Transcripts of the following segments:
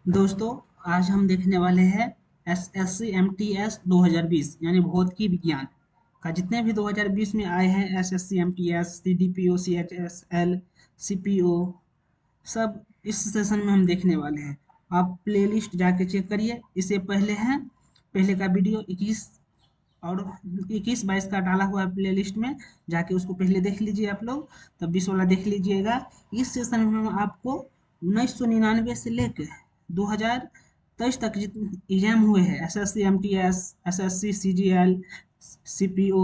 दोस्तों, आज हम देखने वाले हैं एसएससी एमटीएस 2020 यानी भौतिकी विज्ञान का जितने भी 2020 में आए हैं SSC MTS CDPO CHSL CPO सब इस सेशन में हम देखने वाले हैं। आप प्लेलिस्ट जाके चेक करिए। इससे पहले हैं पहले का वीडियो 21 और 21-22 का डाला हुआ है प्लेलिस्ट में, जाके उसको पहले देख लीजिए आप लोग, तब 20 वाला देख लीजिएगा। इस सेशन में हम आपको 1999 से लेकर 2023 तक जितने एग्जाम हुए हैं SSC MTS SSC CGL CPO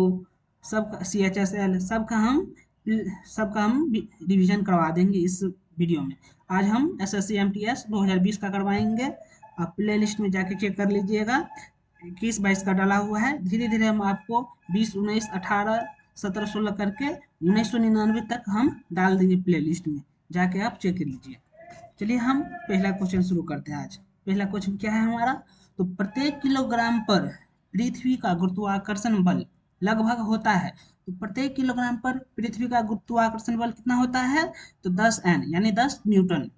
सब सीएचएसएल सबका हम रिवीजन करवा देंगे इस वीडियो में। आज हम एसएससी एमटीएस 2020 का करवाएंगे। आप प्ले लिस्ट में जाके चेक कर लीजिएगा। 21-22 का डाला हुआ है। धीरे धीरे हम आपको 20 19 18 17 16 करके 1999 तक हम डाल देंगे प्ले लिस्ट में, जाके आप चेक कर लीजिए। चलिए हम पहला क्वेश्चन शुरू करते हैं। आज पहला क्वेश्चन क्या है हमारा, तो प्रत्येक किलोग्राम पर पृथ्वी का गुरुत्वाकर्षण बल लगभग होता है। तो प्रत्येक किलोग्राम पर पृथ्वी का गुरुत्वाकर्षण बल कितना होता है, तो 10 N यानी 10 न्यूटन।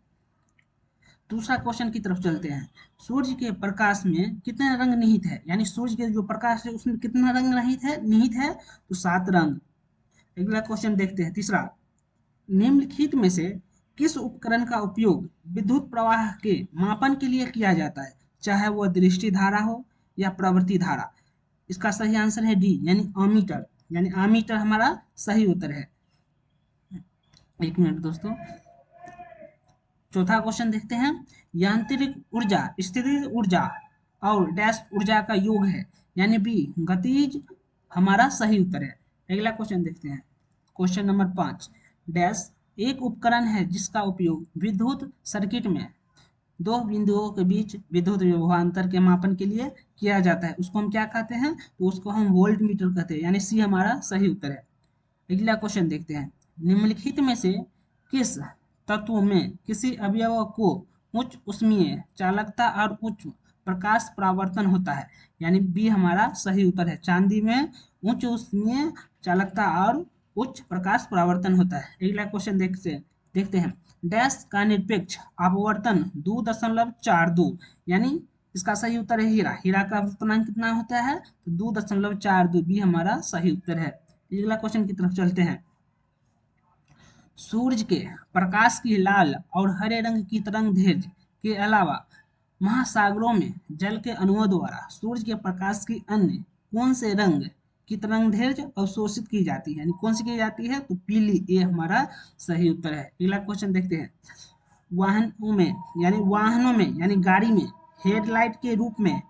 दूसरा क्वेश्चन की तरफ चलते हैं। सूर्य के प्रकाश में कितने रंग निहित है, यानी सूर्य के जो प्रकाश है उसमें कितना रंग निहित है तो 7 रंग। अगला क्वेश्चन देखते हैं तीसरा। निम्नलिखित में से किस उपकरण का उपयोग विद्युत प्रवाह के मापन के लिए किया जाता है, चाहे वह दृष्टि धारा हो या प्रवृत्ति धारा। इसका सही आंसर है डी यानी अमीटर, यानी अमीटर हमारा सही उत्तर है। एक मिनट दोस्तों, चौथा क्वेश्चन देखते हैं। यांत्रिक ऊर्जा स्थितिज ऊर्जा और डैश ऊर्जा का योग है, यानी बी गतिज हमारा सही उत्तर है। अगला क्वेश्चन देखते हैं। क्वेश्चन नंबर 5 डैश एक उपकरण है जिसका उपयोग विद्युत सर्किट में दो बिंदुओं के बीच विद्युत विभवांतर के मापन के लिए किया जाता है। उसको हम क्या कहते हैं, तो उसको हम वोल्ट मीटर कहते हैं, यानी सी हमारा सही उत्तर है। अगला क्वेश्चन देखते हैं। निम्नलिखित में से किस तत्व में किसी अवयव को उच्च ऊष्मीय चालकता और उच्च प्रकाश परावर्तन होता है, यानी बी हमारा सही उत्तर है। चांदी में उच्च ऊष्मीय चालकता और उच्च प्रकाश परावर्तन होता है। अगला क्वेश्चन देखते हैं। डैश का निरपेक्ष अपवर्तन 2.42, यानी इसका सही उत्तर है हीरा। हीरा का अपवर्तनांक कितना होता है, तो 2.42, बी हमारा सही उत्तर है। अगला क्वेश्चन की तरफ चलते हैं। सूरज के प्रकाश की लाल और हरे रंग की तरंग दैर्ध्य के अलावा महासागरों में जल के अणुओं द्वारा सूरज के प्रकाश की अन्य कौन से रंग की तरंग दैर्ध्य अवशोषित की जाती है, यानी कौन सी की जाती है, तो पीली, ये हमारा सही उत्तर है। अगला क्वेश्चन देखते हैं। वाहनों में यानी गाड़ी में हेडलाइट के रूप में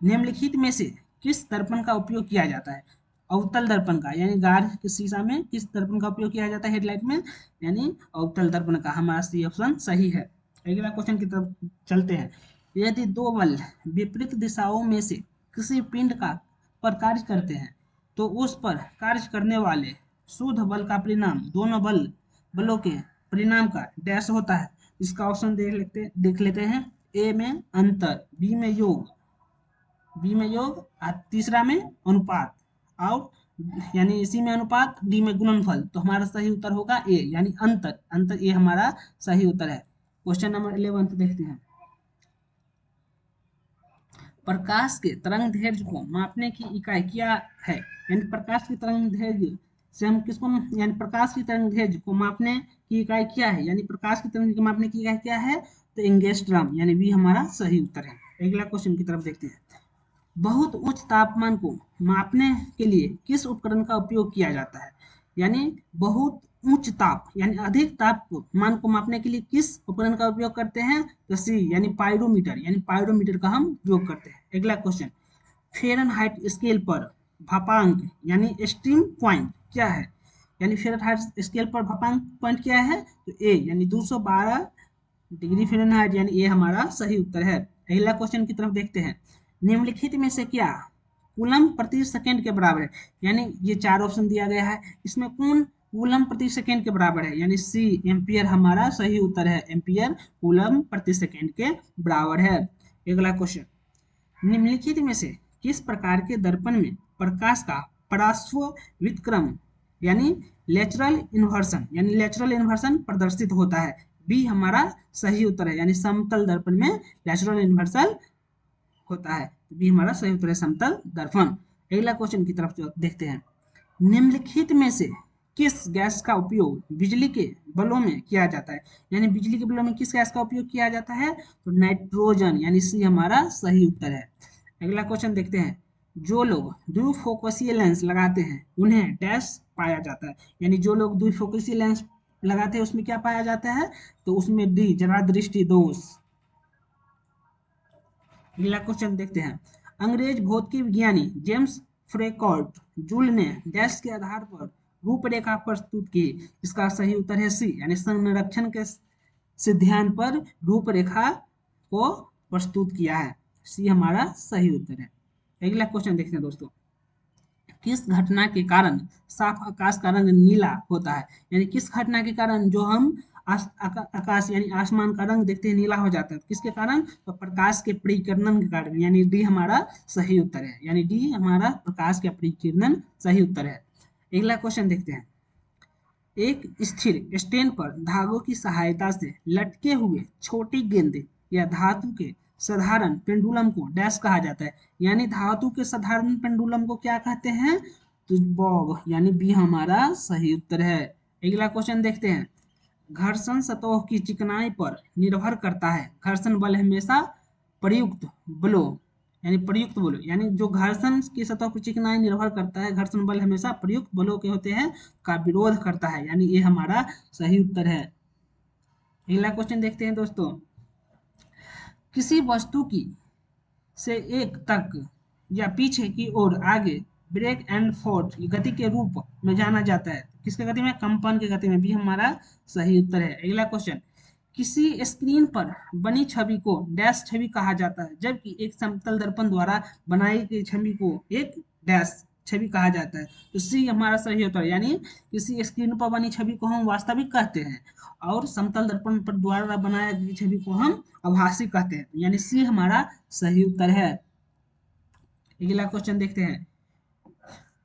निम्नलिखित में से किस दर्पण का उपयोग किया जाता है। अवतल दर्पण का, यानी गाड़ी के शीशा में किस दर्पण का उपयोग किया जाता है हेडलाइट में, यानी अवतल दर्पण का। हमारा सी ऑप्शन सही है। अगला क्वेश्चन की तरफ चलते हैं। यदि दो बल विपरीत दिशाओं में से किसी पिंड का पर कार्य करते हैं, तो उस पर कार्य करने वाले शुद्ध बल का परिणाम दोनों बलों के परिणाम का डैश होता है। इसका ऑप्शन देख लेते हैं। ए में अंतर, बी में योग और तीसरा में अनुपात, और यानी इसी में अनुपात, डी में गुणनफल। तो हमारा सही उत्तर होगा ए यानी अंतर ये हमारा सही उत्तर है। क्वेश्चन नंबर 11 देखते हैं। प्रकाश के तरंग दैर्ध्य को मापने की इकाई क्या है, यानी प्रकाश की तरंग दैर्ध्य से हम किसको, यानी प्रकाश की तरंग दैर्ध्य को मापने की इकाई क्या है, यानी प्रकाश की तरंग को मापने की इकाई क्या है, तो एंगस्ट्रॉम, यानी बी हमारा सही उत्तर है। अगला क्वेश्चन की तरफ देखते हैं। बहुत उच्च तापमान को मापने के लिए किस उपकरण का उपयोग किया जाता है, यानी बहुत उच्च ताप यानी अधिक तापमान को मापने के लिए किस उपकरण का उपयोग करते हैं, तो सी यानी पायरोमीटर, यानी पायरोमीटर का हम उपयोग करते हैं। अगला क्वेश्चन। फ़ारेनहाइट स्केल पर भापांक यानी स्टीम पॉइंट क्या है, यानी फ़ारेनहाइट स्केल पर भापांक पॉइंट क्या है, तो ए यानी 212 डिग्री फ़ारेनहाइट, यानी ये हमारा सही उत्तर है। अगला क्वेश्चन की तरफ देखते हैं। निम्नलिखित में से क्या कूलम प्रति सेकंड के बराबर है, यानी ये चार ऑप्शन दिया गया है, इसमें कौन कूलम प्रति सेकंड के बराबर है, यानी सी एम्पियर हमारा सही उत्तर है। एम्पियर कूलम प्रति सेकंड के बराबर है। अगला क्वेश्चन। निम्नलिखित में से किस प्रकार के दर्पण में प्रकाश का पार्श्व व्युत्क्रम यानी लेटरल इन्वर्सन प्रदर्शित होता है। बी हमारा सही उत्तर है, यानी समतल दर्पण में नेचुरल इन्वर्सल होता है। तो बी हमारा सही उत्तर है, समतल दर्पण। अगला क्वेश्चन की तरफ देखते हैं। निम्नलिखित में से किस गैस का उपयोग बिजली के बल्बों में किया जाता है, यानी बिजली के बल्बों में किस गैस का उपयोग किया जाता है, तो नाइट्रोजन, यानी सी हमारा सही उत्तर है। अगला क्वेश्चन देखते हैं। जो लोग द्विफोकसीय लेंस लगाते हैं उन्हें डैश पाया जाता है, यानी जो लोग द्विफोकसीय लेंस लगाते हैं उसमें क्या पाया जाता है, तो उसमें डी जरा दृष्टि दोष। अगला क्वेश्चन देखते हैं। अंग्रेज भौतिकी विज्ञानी जेम्स फ्रेकॉर्ट जूल ने डैश के आधार पर रूपरेखा प्रस्तुत की। इसका सही उत्तर है सी, यानी संरक्षण के सिद्धांत पर रूपरेखा को प्रस्तुत किया है। सी हमारा सही उत्तर है। अगला क्वेश्चन देखते हैं दोस्तों। किस घटना के कारण साफ आकाश का रंग नीला होता है, यानी किस घटना के कारण जो हम आकाश यानी आसमान का रंग देखते हैं नीला हो जाता है, किसके कारण, तो प्रकाश के परिकिरणन के कारण, यानी डी हमारा सही उत्तर है, यानी डी हमारा प्रकाश के परिकिरणन सही उत्तर है। अगला क्वेश्चन देखते हैं। एक स्थिर स्टैंड पर धागों की सहायता से लटके हुए छोटी गेंद या धातु के साधारण पेंडुलम को डैश कहा जाता है, यानी धातु के साधारण पेंडुलम को क्या कहते हैं, तो बॉब, यानी बी हमारा सही उत्तर है। अगला क्वेश्चन देखते हैं। घर्षण सतह की चिकनाई पर निर्भर करता है। घर्षण बल हमेशा प्रयुक्त बलों यानी प्रयुक्त बलों, यानी जो घर्षण की सतह पर चिकनाई निर्भर करता है, घर्षण बल हमेशा प्रयुक्त बलों के होते हैं का विरोध करता है, यानी ये हमारा सही उत्तर है। अगला क्वेश्चन देखते हैं दोस्तों। किसी वस्तु की से एक तक या पीछे की ओर आगे ब्रेक एंड फोर्थ गति के रूप में जाना जाता है, किसके गति में, कंपन की गति में, भी हमारा सही उत्तर है। अगला क्वेश्चन। किसी स्क्रीन पर बनी छवि को डैश छवि कहा जाता है, जबकि एक समतल दर्पण द्वारा बनाई गई छवि को एक डैश छवि कहा जाता है। तो सी हमारा सही उत्तर है, यानी किसी स्क्रीन पर बनी छवि को हम वास्तविक कहते हैं और समतल दर्पण पर द्वारा बनाई गई छवि को हम आभासी कहते हैं, यानी सी हमारा सही उत्तर है। अगला क्वेश्चन देखते हैं।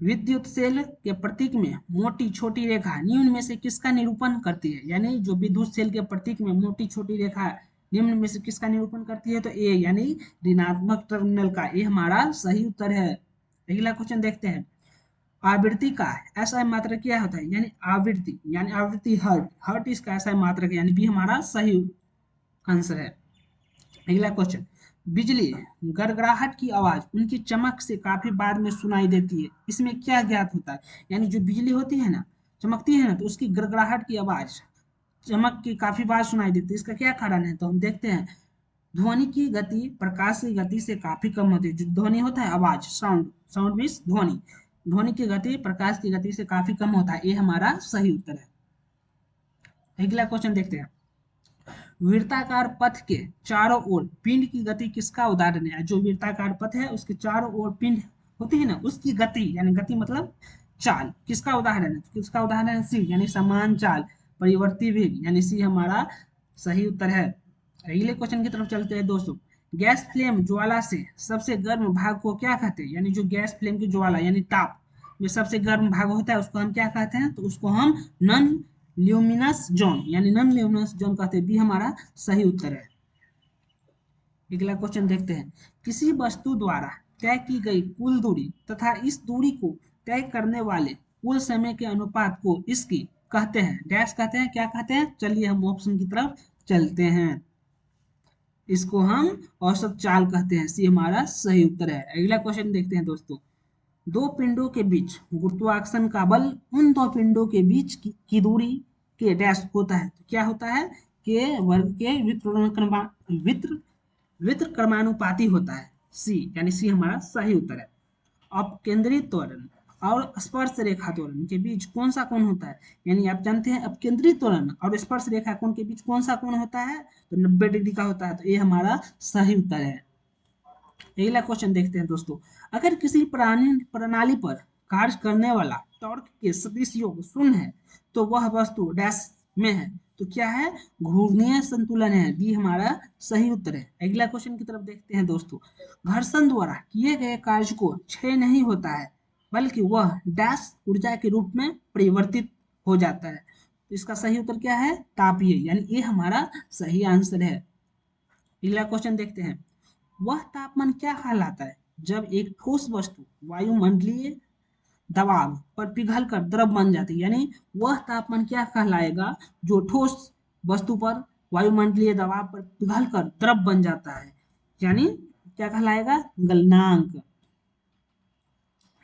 विद्युत सेल के प्रतीक में मोटी छोटी रेखा निम्न में से किसका निरूपण करती है, यानी जो विद्युत सेल के प्रतीक में मोटी छोटी रेखा निम्न में से किसका निरूपण करती है, तो ए, यानी ऋणात्मक टर्मिनल का, ये हमारा सही उत्तर है। अगला क्वेश्चन देखते हैं। आवृत्ति का ऐसा मात्रक क्या होता है, यानी आवृत्ति, यानी आवृत्ति हर्ट, हर्ट इसका ऐसा मात्रक है, यानी बी हमारा सही आंसर है। अगला क्वेश्चन। बिजली गड़गड़ाहट की आवाज उनकी चमक से काफी बाद में सुनाई देती है, इसमें क्या ज्ञात होता है, यानी जो बिजली होती है ना, चमकती है ना, तो उसकी गड़गड़ाहट की आवाज चमक की काफी बाद सुनाई देती है, इसका क्या कारण है, तो हम देखते हैं। ध्वनि की गति प्रकाश की गति से काफी कम होती है। जो ध्वनि होता है आवाज, साउंड, साउंड मीन्स ध्वनि, ध्वनि की गति प्रकाश की गति से काफी कम होता है, ये हमारा सही उत्तर है। अगला क्वेश्चन देखते हैं। वृत्ताकार पथ के चारों ओर पिंड की गति किसका उदाहरण है, जो वृत्ताकार पथ है उसके चारों ओर पिंड होती है ना, उसकी गति, यानी गति मतलब चाल, किसका उदाहरण है, किसका उदाहरण है, सी, यानी समान चाल परिवर्ती वेग, यानी सी हमारा सही उत्तर है। अगले क्वेश्चन की तरफ चलते हैं दोस्तों। गैस फ्लेम ज्वाला से सबसे गर्म भाग को क्या कहते हैं, यानी जो गैस फ्लेम की ज्वाला यानी ताप में सबसे गर्म भाग होता है उसको हम क्या कहते हैं, तो उसको हम नन ल्यूमिनस जोन, यानी नन ल्यूमिनस जोन कहते हैं, बी हमारा सही उत्तर है। अगला क्वेश्चन देखते हैं। किसी वस्तु द्वारा तय की गई कुल दूरी तथा इस दूरी को तय करने वाले कुल समय के अनुपात को इसकी कहते हैं, डैश कहते हैं, क्या कहते हैं, चलिए हम ऑप्शन की तरफ चलते हैं। इसको हम औसत चाल कहते हैं, सी हमारा सही उत्तर है। अगला क्वेश्चन देखते हैं दोस्तों। दो पिंडों के बीच गुरुत्वाकर्षण का बल उन दो पिंडों के बीच की दूरी के डैश होता है, तो क्या होता है, के वर्ग के वित्र क्रमानुपाती होता है, सी, यानी सी हमारा सही उत्तर है। अपकेंद्रित त्वरण और स्पर्श रेखा त्वरण के बीच कौन सा कोण होता है, यानी आप जानते हैं अपकेंद्रित त्वरण और स्पर्श रेखा कोण के बीच कौन सा कोण होता है, तो 90 डिग्री का होता है, तो ये हमारा सही उत्तर है। अगला क्वेश्चन देखते हैं दोस्तों। अगर किसी प्रणाली पर कार्य करने वाला टॉर्क के सदिश योग शून्य है तो वह वस्तु डैश में है, तो क्या है, घूर्णीय संतुलन है, डी हमारा सही उत्तर है। अगला क्वेश्चन की तरफ देखते हैं दोस्तों। घर्षण द्वारा किए गए कार्य को क्षय नहीं होता है बल्कि वह डैश ऊर्जा के रूप में परिवर्तित हो जाता है, तो इसका सही उत्तर क्या है? तापीय, यानी ये हमारा सही आंसर है। अगला क्वेश्चन देखते हैं। वह तापमान क्या कहलाता है जब एक ठोस वस्तु वायुमंडलीय दबाव पर पिघलकर द्रव बन जाती है? यानी वह तापमान क्या कहलाएगा जो ठोस वस्तु पर वायुमंडलीय दबाव पर पिघलकर द्रव बन जाता है? यानी क्या कहलाएगा? गलनांक।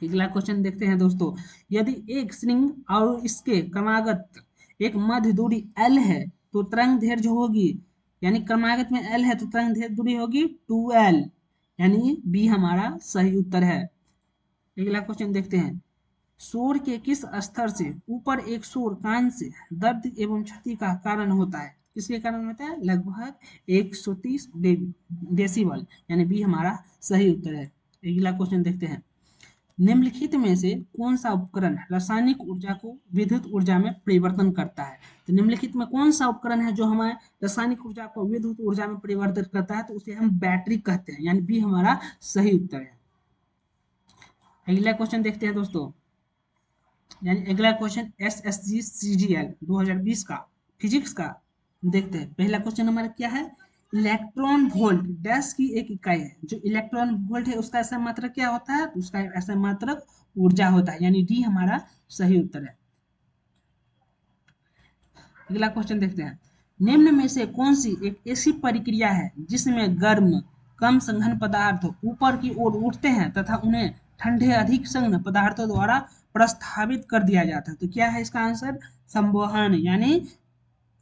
अगला क्वेश्चन देखते हैं दोस्तों। यदि एक श्रृंग और इसके क्रमागत एक मध्य दूरी L है तो तरंग दैर्घ्य जो होगी, यानी क्रमागत में L है तो तरंग दैर्घ्य दूरी होगी 2L, यानी बी हमारा सही उत्तर है। अगला क्वेश्चन देखते हैं। शोर के किस स्तर से ऊपर एक शोर कान से दर्द एवं क्षति का कारण होता है? किसके कारण होता है? लगभग 130 डेसिबल, यानी बी हमारा सही उत्तर है। अगला क्वेश्चन देखते हैं। निम्नलिखित में से कौन सा उपकरण रासायनिक ऊर्जा को विद्युत ऊर्जा में परिवर्तन करता है? तो निम्नलिखित में कौन सा उपकरण है जो हमारे रासायनिक ऊर्जा को विद्युत ऊर्जा में परिवर्तित करता है? तो उसे हम बैटरी कहते हैं, यानी बी हमारा सही उत्तर है। अगला क्वेश्चन देखते हैं दोस्तों। यानी अगला क्वेश्चन SSC CGL 2020 का फिजिक्स का देखते हैं। पहला क्वेश्चन हमारा क्या है? इलेक्ट्रॉन वोल्ट डैश की एक इकाई है। जो इलेक्ट्रॉन वोल्ट है उसका ऐसा मात्रक क्या होता है? उसका ऐसा मात्रक ऊर्जा होता है, यानी डी हमारा सही उत्तर है। अगला क्वेश्चन देखते हैं। निम्न में से कौन सी एक ऐसी प्रक्रिया है जिसमें गर्म कम सघन पदार्थ ऊपर की ओर उठते हैं तथा उन्हें ठंडे अधिक सघन पदार्थों द्वारा प्रस्थापित कर दिया जाता है? तो क्या है इसका आंसर? संवहन, यानी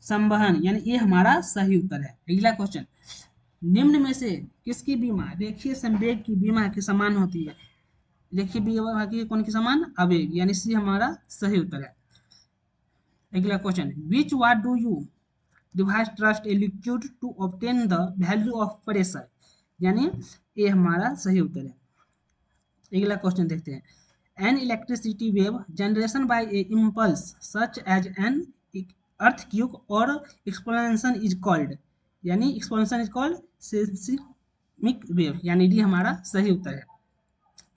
संवहन, यानी ये हमारा सही उत्तर है। अगला क्वेश्चन। निम्न में से किसकी बीमा रेखीय संवेग की बीमा के समान होती है? रेखीय बीमा की कौन के समान? आवेग, यानी सी हमारा सही उत्तर है। अगला question. Which what do you device trust a liquid to obtain the value of pressure? यानी ये हमारा सही उत्तर है। अगला क्वेश्चन देखते हैं। An electricity wave generation by a impulse such as an earthquake और एक्सप्लोजन इज कॉल्ड, यानी explosion is called seismic wave, यानी डी हमारा सही उत्तर है।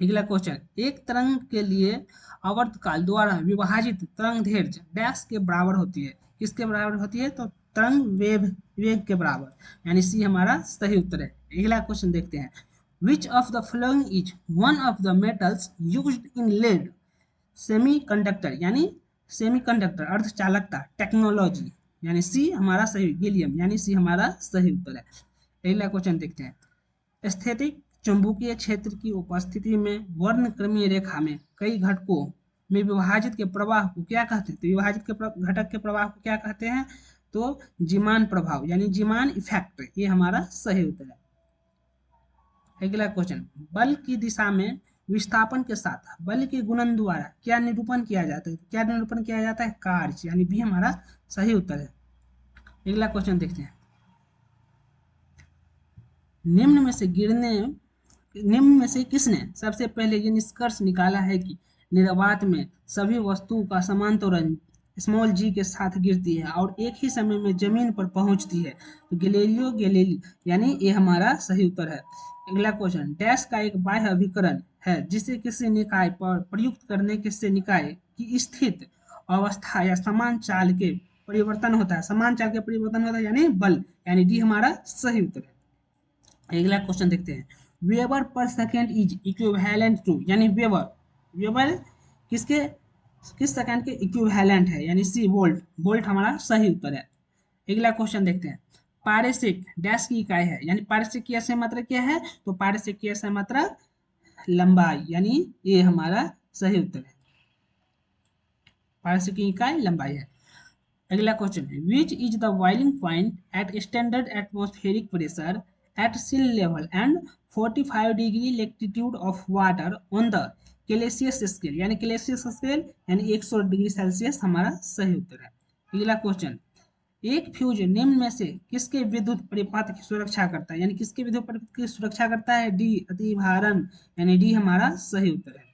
अगला क्वेश्चन। एक तरंग के लिए आवर्तकाल द्वारा विभाजित तरंग दैर्घ्य डैश के बराबर होती है? किसके बराबर होती है? तो तरंग वेग के बराबर, यानी सी हमारा सही उत्तर है। अगला क्वेश्चन देखते हैं। Which of the following is one of the metals used in lead semiconductor, यानी सेमीकंडक्टर अर्धचालकता टेक्नोलॉजी, यानी सी हमारा सही, गैलियम, यानी सी हमारा सही उत्तर है। अगला क्वेश्चन देखते हैं। स्थैतिक चुंबकीय क्षेत्र की उपस्थिति में वर्णक्रमीय रेखा में कई घटकों में विभाजित के प्रवाह को क्या कहते हैं? तो विभाजित के घटक के प्रवाह को क्या कहते हैं? तो जीमान प्रभाव, यानी जीमान इफेक्ट, ये हमारा सही उत्तर है। अगला क्वेश्चन। बल की दिशा में विस्थापन के साथ बल के गुणन द्वारा क्या निरूपण किया जाता है? क्या निरूपण किया जाता है? कार्य, यानी बी हमारा सही उत्तर है। अगला क्वेश्चन देखते हैं। निम्न में से किसने सबसे पहले ये निष्कर्ष निकाला है कि निर्वात में सभी वस्तुओं का समान त्वरण स्मॉल जी के साथ गिरती है और एक ही समय में जमीन पर पहुंचती है? तो गैलीलियो गैलीली, यानी ये हमारा सही उत्तर है। अगला क्वेश्चन। डैश का एक बाह्य अभिकरण है जिसे किसी निकाय पर प्रयुक्त करने के से निकाय की स्थित अवस्था या समान चाल के परिवर्तन होता है? समान चाल के परिवर्तन होता है, यानी बल, यानी डी हमारा सही उत्तर है। अगला क्वेश्चन देखते हैं। वेबर पर सेकेंड इज इक्विवेलेंट टू, यानी वेबर वेबर किसके किस सेकंड के इक्विवेलेंट है? यानी सी वोल्ट, वोल्ट हमारा सही उत्तर है। अगला क्वेश्चन देखते हैं। पारसिक डैश की इकाई है, यानी पारसिक की ऐसे मात्रा क्या है? तो पारसिक की ऐसे मात्रा लंबाई, यानी ये हमारा सही उत्तर है। पारसिक की इकाई लंबाई है। अगला क्वेश्चन है। Which is the boiling point at standard atmospheric pressure at sea level and 45 degree latitude of water on the Celsius scale, यानी केल्सियस स्केल, यानी 100 डिग्री सेल्सियस हमारा सही उत्तर है। अगला क्वेश्चन। एक फ्यूज निम्न में से किसके विद्युत परिपथ की सुरक्षा करता है? यानी किसके विद्युत परिपथ की सुरक्षा करता है? डी अतिभारण, यानी डी हमारा सही उत्तर है।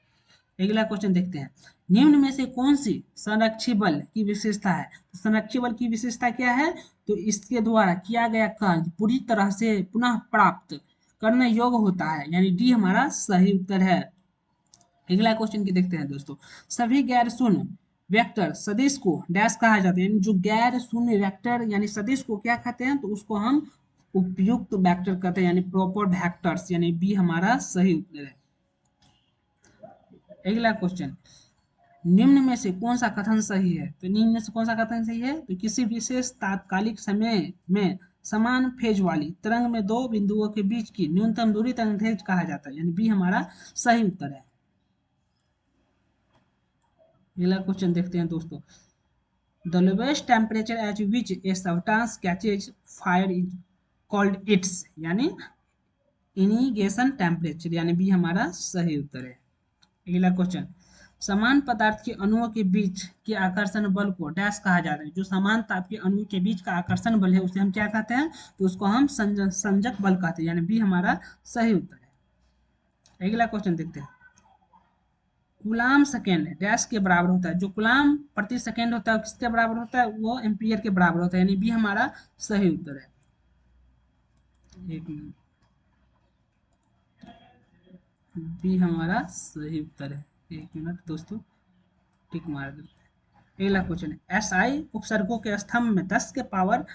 अगला क्वेश्चन देखते हैं। निम्न में से कौन सी संरक्षी बल की विशेषता है? तो संरक्षी बल की विशेषता क्या है? तो इसके द्वारा किया गया कार्य पूरी तरह से पुनः प्राप्त करने योग्य होता है, यानी डी हमारा सही उत्तर है। अगला क्वेश्चन की देखते हैं दोस्तों। सभी गैर शून्य वेक्टर सदिश को डैश कहा जाता है, यानी जो गैर शून्य वेक्टर यानी सदिश को क्या कहते हैं, तो उसको हम उपयुक्त वेक्टर कहते हैं, यानी प्रॉपर वेक्टर्स, यानी बी हमारा सही उत्तर है। अगला क्वेश्चन, निम्न में से कौन सा कथन सही है, तो निम्न में से कौन सा कथन सही है, तो किसी विशेष तात्कालिक समय में समान फेज वाली तरंग में दो बिंदुओं के बीच की न्यूनतम दूरी तरंग दैर्घ्य कहा जाता है, यानी बी हमारा सही उत्तर है। अगला क्वेश्चन देखते हैं दोस्तों, the lowest temperature at which a substance catches fire is called its, यानी इनिगेशन टेम्परेचर, यानी बी हमारा सही उत्तर है। अगला क्वेश्चन, समान पदार्थ के अणुओं के बीच के आकर्षण बल को डैश कहा जाता है, जो समान ताप के अणुओं के बीच का आकर्षण बल है उसे हम क्या कहते हैं, तो उसको हम संजक बल कहते हैं, यानी बी हमारा सही उत्तर है। अगला क्वेश्चन देखते हैं, कूलाम सेकेंड डैश के बराबर होता है, जो कूलाम प्रति सेकेंड होता है किसके बराबर होता है, वो एम्पियर के बराबर होता है, यानी बी हमारा सही उत्तर है। एक मिनट, बी हमारा सही उत्तर है। एक मिनट दोस्तों, टिक मार देते हैं। अगला क्वेश्चन है, SI उपसर्गों के स्तंभ में 10 के पावर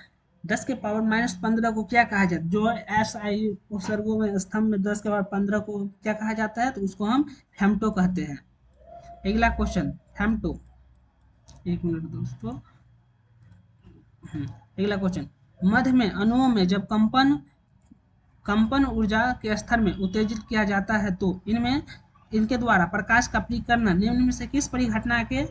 -15 को क्या कहा जाता है, जो SI उपसर्गों में स्तंभ में 10 के पावर 15 को क्या कहा जाता है, तो उसको हम फेम्टो कहते हैं। अगला क्वेश्चन, फेम्टो, एक मिनट दोस्तों। अगला क्वेश्चन, मध्य में अणुओं में जब कंपन ऊर्जा के स्तर में उत्तेजित किया जाता है तो इनके द्वारा प्रकाश का अपीकरण निम्न में से किस परिघटना के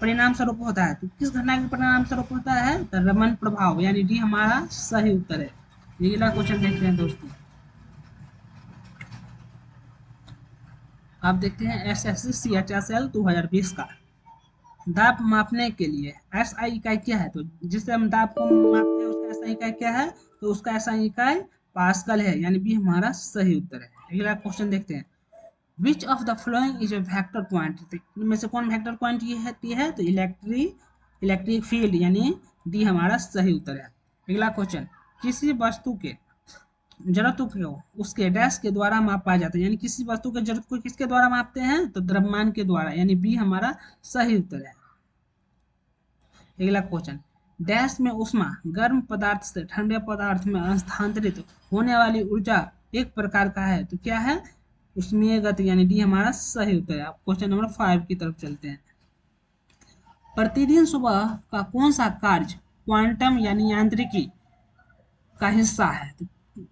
परिणाम स्वरूप होता है, तो किस घटना के परिणाम स्वरूप होता है, तो रमन प्रभाव, यानी डी हमारा सही उत्तर है। अगला क्वेश्चन देखते हैं दोस्तों, आप देखते हैं SSC CHSL 2020 का दाब मापने के लिए SI इकाई क्या है, तो जिससे हम दाब को मापते हैं उसका SI इकाई क्या है, तो उसका SI इकाई पास्कल है, यानी बी हमारा सही उत्तर है। अगला क्वेश्चन देखते हैं, which of the following is a vector quantity, इनमें से कौन वेक्टर क्वांटिटी है, तो इलेक्ट्रिक फील्ड, यानी डी हमारा सही उत्तर है। अगला क्वेश्चन, किसी वस्तु के जड़त्व को उसके डैश के द्वारा मापा जाता है, यानी किसी वस्तु के जड़त्व को किसके द्वारा मापते हैं, तो द्रव्यमान के द्वारा, यानी बी हमारा सही उत्तर है। अगला क्वेश्चन, डैश में ऊष्मा गर्म पदार्थ से ठंडे पदार्थ में स्थानांतरित होने वाली ऊर्जा एक प्रकार का है, तो क्या है, ऊष्मीय गति, यानी डी हमारा सही उत्तर है। क्वेश्चन नंबर 5 की तरफ चलते हैं, प्रतिदिन सुबह का कौन सा कार्य क्वांटम यानी यांत्रिकी का हिस्सा है, तो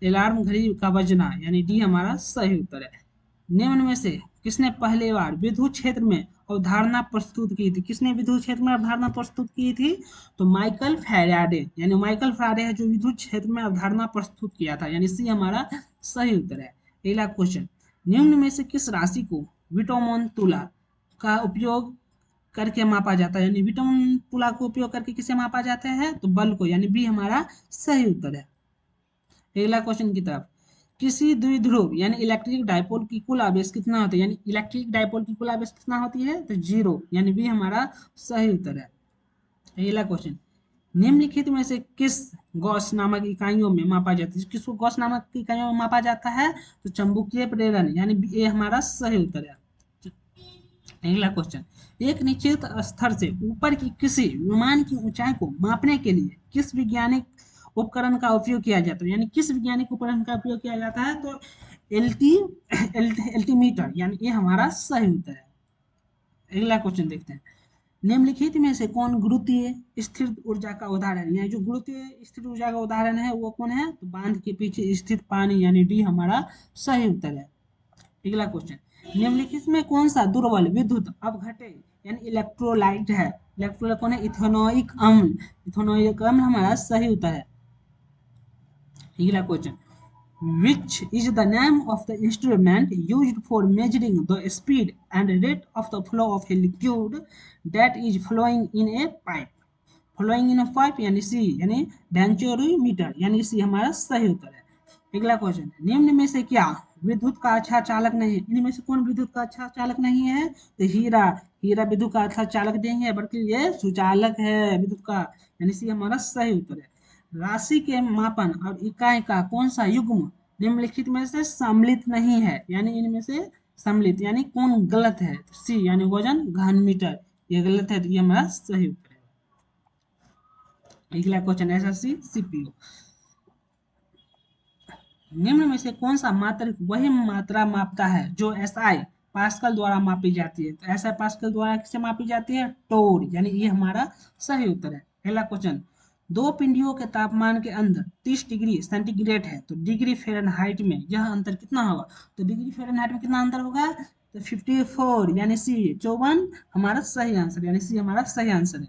अलार्म घड़ी का बजना, यानी डी हमारा सही उत्तर है। निम्न में से किसने पहली बार विद्युत क्षेत्र में अवधारणा प्रस्तुत की थी, किसने विद्युत क्षेत्र में अवधारणा प्रस्तुत की थी, तो माइकल फैराडे, यानी माइकल फैराडे है जो विद्युत क्षेत्र में अवधारणा प्रस्तुत किया था, यानी सी हमारा सही उत्तर है। अगला क्वेश्चन, निम्न में से किस राशि को विटोमन तुला का उपयोग करके मापा जाता है, यानी विटोमन तुला को उपयोग करके किसे मापा जाता है, तो बल को, यानी बी हमारा सही उत्तर है। अगला क्वेश्चन की तरफ, किसी द्विध्रुव यानी इलेक्ट्रिक डायपोल की कुल आवेश कितना होता है, यानी इलेक्ट्रिक डायपोल की कुल आवेश कितना होती है, तो 0, यानी बी हमारा सही उत्तर है। अगला क्वेश्चन, निम्नलिखित में से किस गॉस नामक इकाइयों में मापा जाता है, किसको गॉस नामक इकाइयों में मापा जाता है, तो चुंबकीय प्रेरण, यानी ए हमारा सही उत्तर है। अगला क्वेश्चन, एक निश्चित स्तर से ऊपर की किसी विमान की ऊंचाई को मापने के लिए किस वैज्ञानिक उपकरण का उपयोग किया जाता है, यानी किस वैज्ञानिक उपकरण का उपयोग किया जाता है, तो एल्टीमीटर, यानी ये हमारा सही उत्तर है। अगला क्वेश्चन देखते हैं, निम्नलिखित में से कौन गुरुत्वीय स्थिर ऊर्जा का उदाहरण, यानी जो गुरुत्वीय स्थिर ऊर्जा का उदाहरण है वो कौन है, तो बांध के पीछे स्थित पानी, यानी डी हमारा सही उत्तर है। अगला क्वेश्चन, निम्नलिखित में कौन सा दुर्बल विद्युत अपघटय यानी इलेक्ट्रोलाइट है, इलेक्ट्रोलाइट कौन है, इथेनोइक अम्ल हमारा सही उत्तर है। अगला question, which is the name of the instrument used for measuring the speed and rate of the flow of a liquid that is flowing in a pipe, यानी सी, यानी डेंचोरीमीटर, यानी सी हमारा सही उत्तर है। अगला क्वेश्चन, निम्न में से क्या विद्युत का अच्छा चालक नहीं है, इनमें से कौन विद्युत का अच्छा चालक नहीं है, तो हीरा विद्युत का अच्छा चालक नहीं है, बल्कि ये सुचालक है विद्युत का, यानी सी हमारा सही उत्तर है। राशि के मापन और इकाई का कौन सा युग्म निम्नलिखित में से सम्मिलित नहीं है, यानी इनमें से सम्मिलित यानी कौन गलत है, सी, यानी वजन घन मीटर, ये गलत है, तो ये हमारा सही उत्तर है। अगला क्वेश्चन एसएससी सीपीयू, निम्न में से कौन सा मात्रक वही मात्रा मापता है जो एसआई पास्कल द्वारा मापी जाती है? तो एसआई पास्कल द्वारा किससे मापी जाती है? टोर, यानी ये हमारा सही उत्तर है। अगला क्वेश्चन, दो पिंडियों के तापमान के अंदर 30 डिग्री सेंटीग्रेड है, तो डिग्री फ़ारेनहाइट में यह अंतर कितना होगा? तो डिग्री फ़ारेनहाइट में कितना अंतर होगा? तो 54, यानी सी 54 हमारा सही आंसर, यानी सी हमारा सही आंसर है।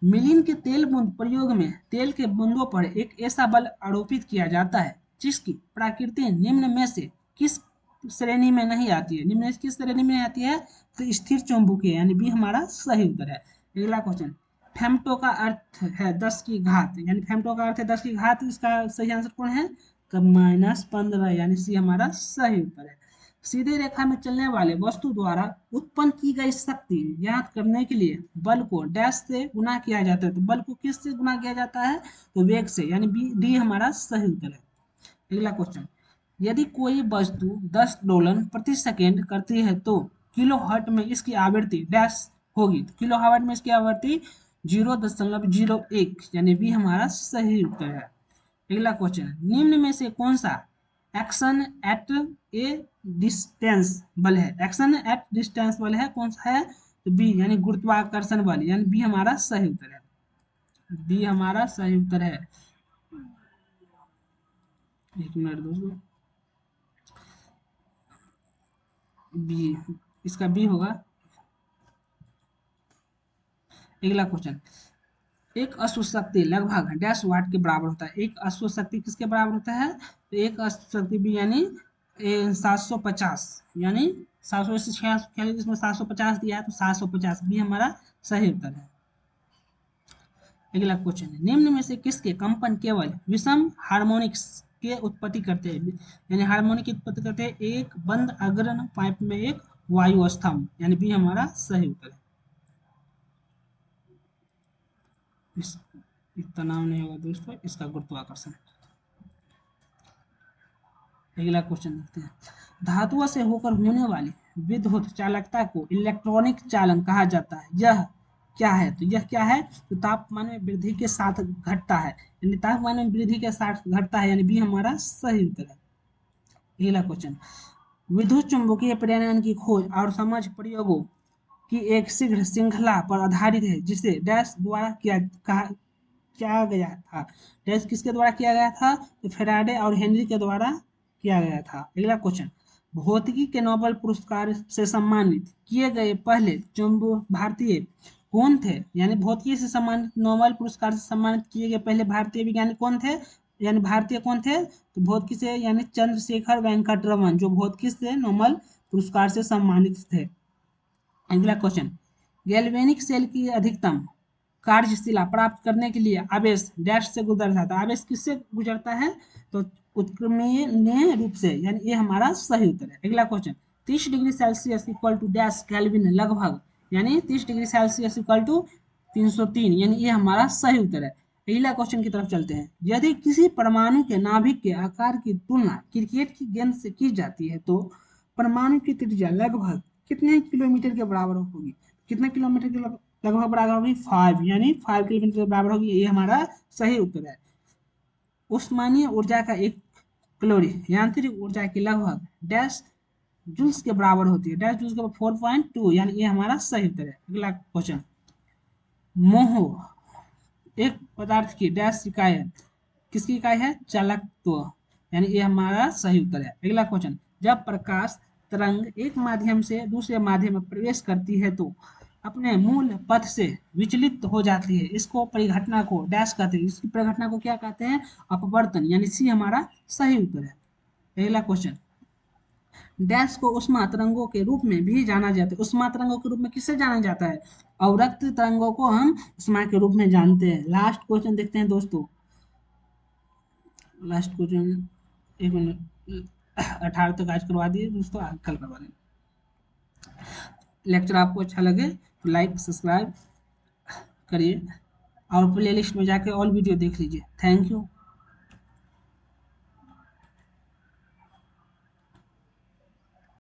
मिलिन के तेल बूंद प्रयोग में तेल के बूंदों पर एक ऐसा बल आरोपित किया जाता है जिसकी प्रकृति निम्न में से किस श्रेणी में नहीं आती है? निम्न में से किस श्रेणी में आती है? तो स्थिर चुंबकीय, यानी बी हमारा सही उत्तर है। अगला क्वेश्चन, फेम्टो का अर्थ है 10 की घात, यानी फेम्टो का अर्थ है 10 की घात, इसका सही आंसर कौन है? तो -15, यानी सी हमारा सही उत्तर है। सीधे रेखा में चलने वाले वस्तु द्वारा उत्पन्न की गई शक्ति ज्ञात करने के लिए बल को डैश से गुणा किया जाता है, तो बल को किस से गुणा किया जाता है? तो वेग से, यानी बी डी हमारा सही उत्तर है। अगला क्वेश्चन, यदि कोई वस्तु 10 डोलन प्रति सेकेंड करती है तो किलो हर्ट में इसकी आवृत्ति डैश होगी, तो किलो हर्ट में इसकी आवृत्ति 0.01, यानी बी हमारा सही उत्तर है। अगला क्वेश्चन, निम्न में से कौन सा एक्शन एट ए डिस्टेंस बल है? एक्शन एट डिस्टेंस बल है, कौन सा है? तो बी, यानी गुरुत्वाकर्षण बल, यानी बी हमारा सही उत्तर है। बी हमारा सही उत्तर है। एक मिनट दोस्तों, बी, इसका बी होगा। अगला क्वेश्चन, एक अश्व शक्ति लगभग डैश वाट के बराबर होता है। एक अश्व शक्ति किसके बराबर होता है? तो एक अश्व शक्ति भी, यानी 750, यानी 700 से 646, इसमें 750 दिया है, तो 750 भी हमारा सही उत्तर है। अगला क्वेश्चन है, निम्न में से किसके कंपन केवल विषम हार्मोनिक्स के उत्पत्ति करते हैं? यानी हार्मोनिक की उत्पत्ति करते हैं एक बंद अग्रणी पाइप में एक वायु स्तंभ, यानी बी हमारा सही उत्तर है। इस तनाव नहीं होगा दोस्तों, इसका गुरुत्वाकर्षण। अगला क्वेश्चन देखते हैं, धातुओं से होकर होने वाली विद्युत चालकता को इलेक्ट्रॉनिक चालन कहा जाता है, यह क्या है? तो यह क्या है? तो तापमान में वृद्धि के साथ घटता है, यानी तापमान में वृद्धि के साथ घटता है, यानी बी हमारा सही उत्तर है। अगला क्वेश्चन, विद्युत चुंबकीय प्रेरण की खोज और समझ प्रयोगों की एक शीघ्र श्रृंखला पर आधारित है जिसे डैश द्वारा किया गया था। डैश किसके द्वारा किया गया था? तो फेराडे और हेनरी के द्वारा किया गया था। अगला क्वेश्चन, भौतिकी के नोबेल पुरस्कार से सम्मानित किए गए पहले भारतीय कौन थे? यानी भौतिकी से सम्मानित नोबेल पुरस्कार से सम्मानित किए गए पहले भारतीय वैज्ञानिक कौन थे? यानी भारतीय कौन थे? तो भौतिकी से यानी चंद्रशेखर वेंकट रमन, जो भौतिकी से नोबेल पुरस्कार से सम्मानित थे। अगला क्वेश्चन, गैल्वेनिक सेल की अधिकतम कार्यशिला प्राप्त करने के लिए आवेश डैश से गुजरता है, तो आवेश किससे गुजरता है? तो उत्क्रमणीय रूप से, यानी ये हमारा सही उत्तर है। अगला question, 30 degree Celsius equal to dash Kelvin लगभग, यानी 30 डिग्री सेल्सियस इक्वल टू 303, यानी ये हमारा सही उत्तर है। अगला क्वेश्चन की तरफ चलते हैं, यदि किसी परमाणु के नाभिक के आकार की तुलना क्रिकेट की गेंद से की जाती है तो परमाणु की त्रिज्या लगभग कितने किलोमीटर के बराबर होगी? कितने किलोमीटर के लगभग बराबर होगी? 5, यानी 5 किलोमीटर के बराबर होगी, ये हमारा सही उत्तर है। उस्मानीय ऊर्जा का एक कैलोरी यांत्रिक ऊर्जा की लगभग डैश जूल्स के बराबर होती है, डैश जूल्स के 4.2, यानी ये हमारा सही उत्तर है। अगला क्वेश्चन, मोह एक पदार्थ की डैश इकाई है, किसकी इकाई है? चालकत्व, यानी ये हमारा सही उत्तर है। अगला क्वेश्चन, जब प्रकाश तरंग एक माध्यम से दूसरे माध्यम में प्रवेश करती है तो अपने मूल पथ से विचलित हो जाती है, इसको परिघटना को डैश कहते हैं, इसकी परिघटना को क्या कहते हैं? अपवर्तन, यानी सी हमारा सही उत्तर है। अगला क्वेश्चन, डैश को उष्मा तरंगों के रूप में भी जाना जाता है, उष्मा तरंगों के रूप में किससे जाना जाता है? अवरक्त तरंगों को हम उष्मा के रूप में जानते हैं। लास्ट क्वेश्चन देखते हैं दोस्तों, लास्ट क्वेश्चन, एक मिनट, 18 तक आज करवा दिए दोस्तों, कल करवा देंगे। लेक्चर आपको अच्छा लगे तो लाइक सब्सक्राइब करिए और प्लेलिस्ट में जाके ऑल वीडियो देख लीजिए। Thank you.